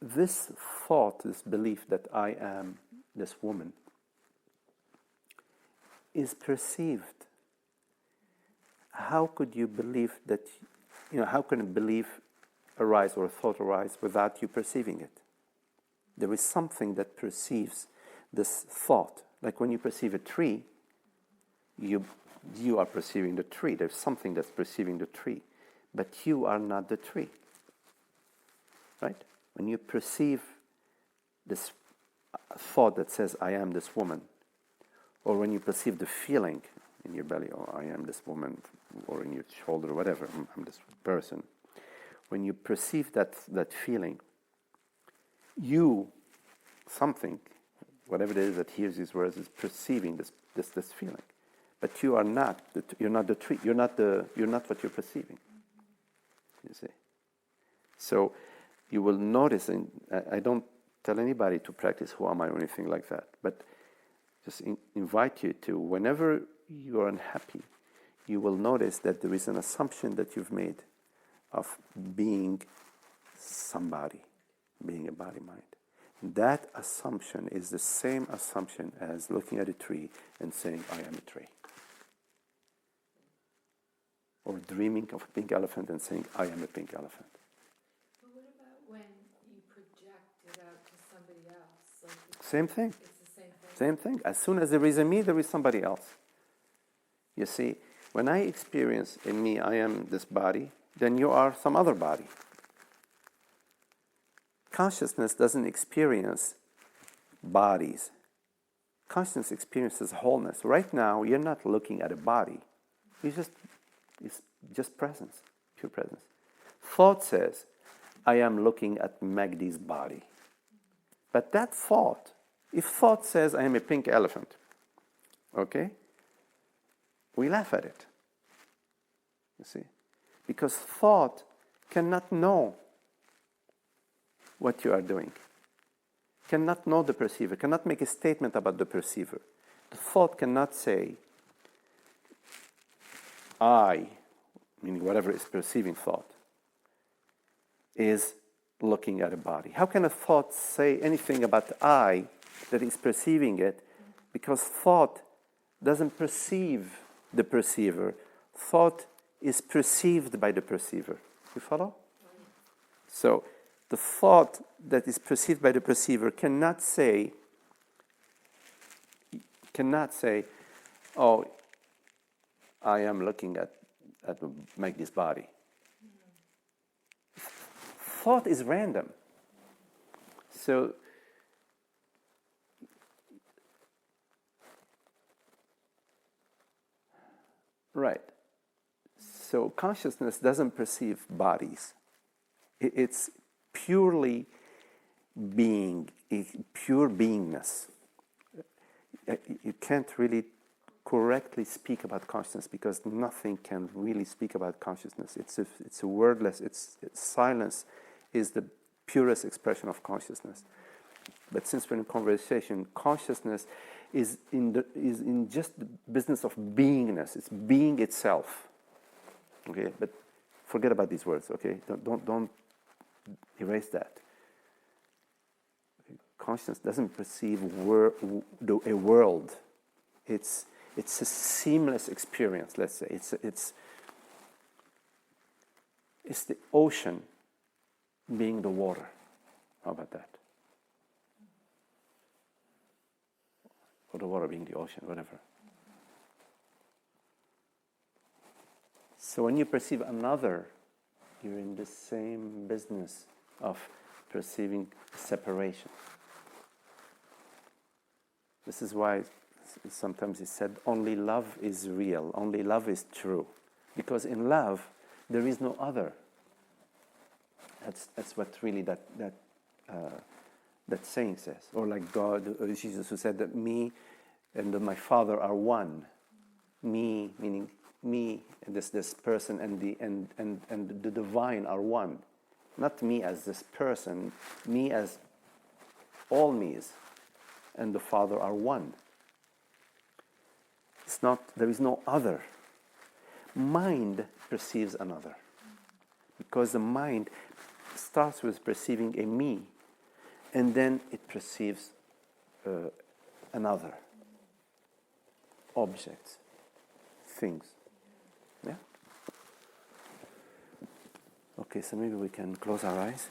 this thought, this belief that I am this woman, is perceived. How could you believe that, how can a belief arise or a thought arise without you perceiving it? There is something that perceives this thought. Like when you perceive a tree, you are perceiving the tree. There's something that's perceiving the tree. But you are not the tree. Right? When you perceive this thought that says, I am this woman, or when you perceive the feeling in your belly, oh, I am this woman, or in your shoulder, or whatever, I'm this person. When you perceive that feeling, you, something, whatever it is that hears these words, is perceiving this feeling. But you are not. You're not the tree. You're not what you're perceiving. You see. So you will notice, and I don't tell anybody to practice who am I or anything like that, but just invite you to, whenever you are unhappy, you will notice that there is an assumption that you've made of being somebody, being a body-mind. That assumption is the same assumption as looking at a tree and saying, I am a tree. Or dreaming of a pink elephant and saying, I am a pink elephant. But what about when you project it out to somebody else? Like Same thing. It's the same thing. Same thing. As soon as there is a me, there is somebody else. You see, when I experience in me, I am this body, then you are some other body. Consciousness doesn't experience bodies. Consciousness experiences wholeness. Right now, you're not looking at a body. It's just presence, pure presence. Thought says, I am looking at Magdi's body. But that thought, if thought says, I am a pink elephant, okay? We laugh at it. You see? Because thought cannot know what you are doing. Cannot know the perceiver, cannot make a statement about the perceiver. The thought cannot say, I, meaning whatever is perceiving thought, is looking at a body. How can a thought say anything about I that is perceiving it? Because thought doesn't perceive the perceiver. Thought is perceived by the perceiver. You follow? So the thought that is perceived by the perceiver cannot say, oh, I am looking at Magdi's body. Thought is random. So right. So consciousness doesn't perceive bodies. It's purely being, pure beingness. You can't really correctly speak about consciousness because nothing can really speak about consciousness. It's a wordless. Silence is the purest expression of consciousness. But since we're in conversation, consciousness is in just the business of beingness. It's being itself. Okay, but forget about these words. Okay, don't erase that. Okay? Consciousness doesn't perceive a world. It's a seamless experience. Let's say it's the ocean being the water. How about that? Or the water being the ocean, whatever. So when you perceive another, you're in the same business of perceiving separation. This is why sometimes it's said only love is real, only love is true. Because in love, there is no other. That's what really that saying says. Or like God, or Jesus who said that me and my Father are one. Me, meaning me and this person and the divine are one. Not me as this person, me as all me's and the Father are one. There is no other. Mind perceives another. Because the mind starts with perceiving a me and then it perceives another objects, things. Yeah? Okay, so maybe we can close our eyes.